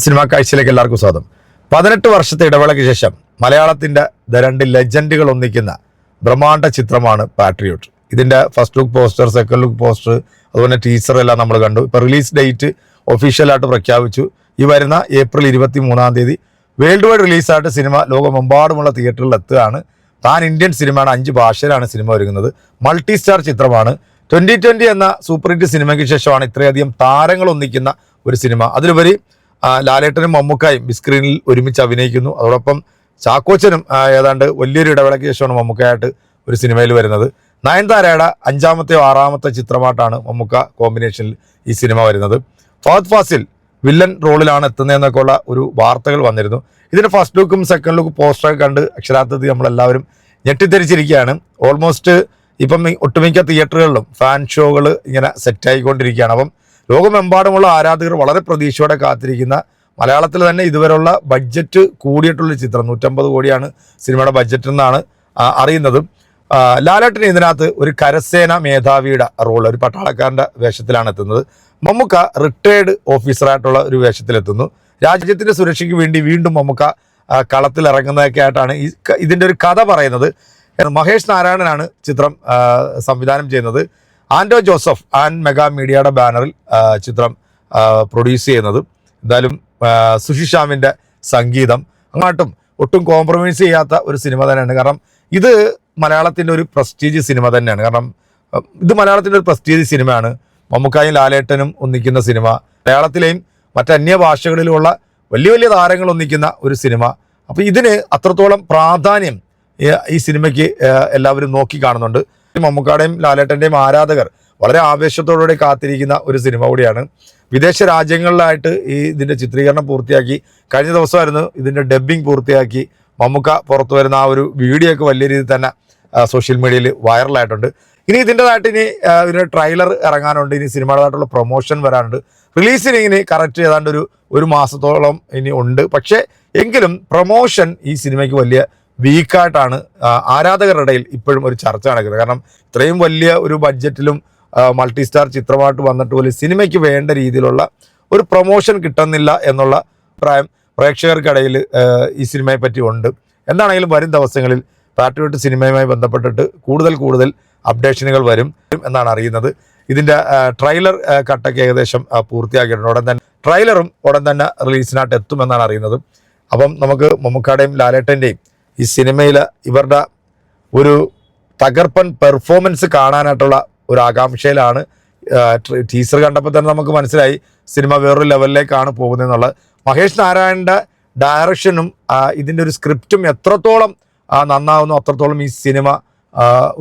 Cinema കാഴ്ചയിലേക്ക് എല്ലാവർക്കും സ്വാഗതം. 18 വർഷത്തെ ഇടവേളയ്ക്ക് ശേഷം മലയാളത്തിന്റെ രണ്ട് ലെജൻഡുകൾ ഒന്നിക്കുന്ന ബ്രഹ്മാണ്ഡ ചിത്രമാണ് പാട്രിയോട്ട്. ഇതിന്റെ first look poster, second look poster, അതുപോലെ ടീസർ എല്ലാം നമ്മൾ കണ്ടു. ഇപ്പോൾ റിലീസ് ഡേറ്റ് ഒഫീഷ്യലായിട്ട് പ്രഖ്യാപിച്ചു. ഈ വരുന്ന ഏപ്രിൽ 23 വേൾഡ് വൈഡ് റിലീസായിട്ട് സിനിമ ലോകമെമ്പാടുമുള്ള തിയേറ്ററിൽ എത്തുകയാണ്. താൻ ഇന്ത്യൻ സിനിമയാണ്, 5 ഭാഷയിലാണ് സിനിമ ഒരുങ്ങുന്നത്. മൾട്ടി സ്റ്റാർ ചിത്രമാണ്. 2020 എന്ന സൂപ്പർ ഹിറ്റ് സിനിമയ്ക്ക് ശേഷമാണ് ഇത്രയധികം താരങ്ങൾ ഒന്നിക്കുന്ന ഒരു സിനിമ. അതിലുപരി ലാലേട്ടനും മമ്മൂക്കായും ബിഗ് സ്ക്രീനിൽ ഒരുമിച്ച് അഭിനയിക്കുന്നു. അതോടൊപ്പം ചാക്കോച്ചനും ഏതാണ്ട് വലിയൊരു ഇടവേളയ്ക്ക് ശേഷമാണ് മമ്മൂക്കയായിട്ട് ഒരു സിനിമയിൽ വരുന്നത്. നയൻതാരയുടെ 5ാമത്തെയോ 6ാമത്തെ ചിത്രമായിട്ടാണ് മമ്മൂക്ക കോമ്പിനേഷനിൽ ഈ സിനിമ വരുന്നത്. ഫഹദ് ഫാസിൽ വില്ലൻ റോളിലാണ് എത്തുന്നതെന്നൊക്കെ ഉള്ള ഒരു വാർത്തകൾ വന്നിരുന്നു. ഇതിൻ്റെ ഫസ്റ്റ് ലുക്കും സെക്കൻഡ് ലുക്കും പോസ്റ്ററൊക്കെ കണ്ട് അക്ഷരാർത്ഥത്തിൽ നമ്മളെല്ലാവരും ഞെട്ടിത്തെരിച്ചിരിക്കുകയാണ്. ഓൾമോസ്റ്റ് ഇപ്പം ഒട്ടുമിക്ക തിയേറ്ററുകളിലും ഫാൻ ഷോകൾ ഇങ്ങനെ സെറ്റായിക്കൊണ്ടിരിക്കുകയാണ്. അപ്പം ലോകമെമ്പാടുമുള്ള ആരാധകർ വളരെ പ്രതീക്ഷയോടെ കാത്തിരിക്കുന്ന, മലയാളത്തിൽ തന്നെ ഇതുവരെയുള്ള ബഡ്ജറ്റ് കൂടിയിട്ടുള്ള ചിത്രം, 150 കോടിയാണ് സിനിമയുടെ ബഡ്ജറ്റ് എന്നാണ് അറിയുന്നത്. ലാലേട്ടന് ഇതിനകത്ത് ഒരു കരസേന മേധാവിയുടെ റോൾ, ഒരു പട്ടാളക്കാരൻ്റെ വേഷത്തിലാണ് എത്തുന്നത്. മമ്മൂക്ക റിട്ടയേർഡ് ഓഫീസറായിട്ടുള്ള ഒരു വേഷത്തിലെത്തുന്നു. രാജ്യത്തിൻ്റെ സുരക്ഷയ്ക്ക് വേണ്ടി വീണ്ടും മമ്മൂക്ക കളത്തിലിറങ്ങുന്നതൊക്കെ ആയിട്ടാണ് ഇതിൻ്റെ ഒരു കഥ പറയുന്നത്. മഹേഷ് നാരായണനാണ് ചിത്രം സംവിധാനം ചെയ്യുന്നത്. ആൻഡോ ജോസഫ് ആൻഡ് മെഗാ മീഡിയയുടെ ബാനറിൽ ചിത്രം പ്രൊഡ്യൂസ് ചെയ്യുന്നത്. എന്തായാലും സുഷിഷാമിൻ്റെ സംഗീതം അങ്ങോട്ടും ഒട്ടും കോംപ്രമൈസ് ചെയ്യാത്ത ഒരു സിനിമ തന്നെയാണ്. കാരണം ഇത് മലയാളത്തിൻ്റെ ഒരു പ്രസ്റ്റീജ് സിനിമ തന്നെയാണ്. കാരണം ഇത് മലയാളത്തിൻ്റെ ഒരു പ്രസ്റ്റീജ് സിനിമയാണ്. മമ്മൂക്കായും ലാലേട്ടനും ഒന്നിക്കുന്ന സിനിമ, മലയാളത്തിലെയും മറ്റന്യ ഭാഷകളിലുമുള്ള വലിയ വലിയ താരങ്ങൾ ഒന്നിക്കുന്ന ഒരു സിനിമ. അപ്പോൾ ഇതിന് അത്രത്തോളം പ്രാധാന്യം ഈ സിനിമയ്ക്ക് എല്ലാവരും നോക്കി കാണുന്നുണ്ട്. മമ്മൂക്കാടെയും ലാലേട്ടൻ്റെയും ആരാധകർ വളരെ ആവേശത്തോടുകൂടി കാത്തിരിക്കുന്ന ഒരു സിനിമ കൂടിയാണ്. വിദേശ രാജ്യങ്ങളിലായിട്ട് ഇതിൻ്റെ ചിത്രീകരണം പൂർത്തിയാക്കി. കഴിഞ്ഞ ദിവസമായിരുന്നു ഇതിൻ്റെ ഡബ്ബിംഗ് പൂർത്തിയാക്കി. മമ്മൂക്ക പുറത്തു വരുന്ന ആ ഒരു വീഡിയോ ഒക്കെ വലിയ രീതിയിൽ തന്നെ സോഷ്യൽ മീഡിയയിൽ വൈറലായിട്ടുണ്ട്. ഇനി ഇതിൻ്റെ ട്രെയിലർ ഇറങ്ങാനുണ്ട്. ഇനി സിനിമയുടേതായിട്ടുള്ള പ്രൊമോഷൻ വരാനുണ്ട്. റിലീസിന് ഇനി കറക്റ്റ് ഏതാണ്ട് ഒരു മാസത്തോളം ഇനി ഉണ്ട്. പക്ഷേ എങ്കിലും പ്രൊമോഷൻ ഈ സിനിമയ്ക്ക് വലിയ വീക്കായിട്ടാണ് ആരാധകരുടെ ഇടയിൽ ഇപ്പോഴും ഒരു ചർച്ച നടക്കുന്നത്. കാരണം ഇത്രയും വലിയ ഒരു ബഡ്ജറ്റിലും മൾട്ടി സ്റ്റാർ ചിത്രമായിട്ട് വന്നിട്ട് പോലും സിനിമയ്ക്ക് വേണ്ട രീതിയിലുള്ള ഒരു പ്രൊമോഷൻ കിട്ടുന്നില്ല എന്നുള്ള അഭിപ്രായം പ്രേക്ഷകർക്കിടയിൽ ഈ സിനിമയെ പറ്റി ഉണ്ട്. എന്താണെങ്കിലും വരും ദിവസങ്ങളിൽ പാട്രിയോട്ട് സിനിമയുമായി ബന്ധപ്പെട്ടിട്ട് കൂടുതൽ അപ്ഡേഷനുകൾ വരും എന്നാണ് അറിയുന്നത്. ഇതിൻ്റെ ട്രെയിലർ കട്ടൊക്കെ ഏകദേശം പൂർത്തിയാക്കിയിട്ടുണ്ട്. ട്രെയിലറും ഉടൻ തന്നെ റിലീസിനായിട്ട് എത്തുമെന്നാണ് അറിയുന്നത്. അപ്പം നമുക്ക് മമ്മൂക്കാടെയും ലാലേട്ടൻ്റെയും ഈ സിനിമയിൽ ഇവരുടെ ഒരു തകർപ്പൻ പെർഫോമൻസ് കാണാനായിട്ടുള്ള ഒരു ആകാംക്ഷയിലാണ്. ടീസർ കണ്ടപ്പോൾ തന്നെ നമുക്ക് മനസ്സിലായി സിനിമ വേറൊരു ലെവലിലേക്കാണ് പോകുന്നതെന്നുള്ളത്. മഹേഷ് നാരായണൻ്റെ ഡയറക്ഷനും ഇതിൻ്റെ ഒരു സ്ക്രിപ്റ്റും എത്രത്തോളം നന്നാവുന്നു അത്രത്തോളം ഈ സിനിമ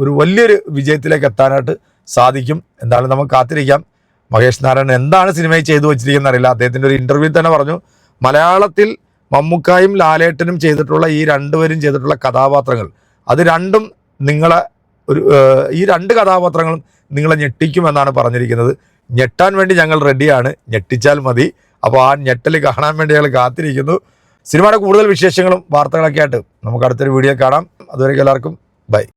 ഒരു വലിയൊരു വിജയത്തിലേക്ക് എത്താനായിട്ട് സാധിക്കും. എന്തായാലും നമുക്ക് കാത്തിരിക്കാം. മഹേഷ് നാരായണൻ എന്താണ് സിനിമയിൽ ചെയ്തു വച്ചിരിക്കുന്നത് അറിയില്ല. അദ്ദേഹത്തിൻ്റെ ഒരു ഇൻ്റർവ്യൂ തന്നെ പറഞ്ഞു, മലയാളത്തിൽ മമ്മൂക്കായും ലാലേട്ടനും ചെയ്തിട്ടുള്ള ഈ രണ്ടുപേരും ചെയ്തിട്ടുള്ള കഥാപാത്രങ്ങൾ, അത് രണ്ടും നിങ്ങളെ ഈ 2 കഥാപാത്രങ്ങളും നിങ്ങളെ ഞെട്ടിക്കുമെന്നാണ് പറഞ്ഞിരിക്കുന്നത്. ഞെട്ടാൻ വേണ്ടി ഞങ്ങൾ റെഡിയാണ്, ഞെട്ടിച്ചാൽ മതി. അപ്പോൾ ആ ഞെട്ടൽ കാണാൻ വേണ്ടി ഞങ്ങൾ കാത്തിരിക്കുന്നു. സിനിമയുടെ കൂടുതൽ വിശേഷങ്ങളും വാർത്തകളൊക്കെ ആയിട്ട് നമുക്ക് അടുത്തൊരു വീഡിയോ കാണാം. അതുവരെയ്ക്കും എല്ലാവർക്കും ബൈ.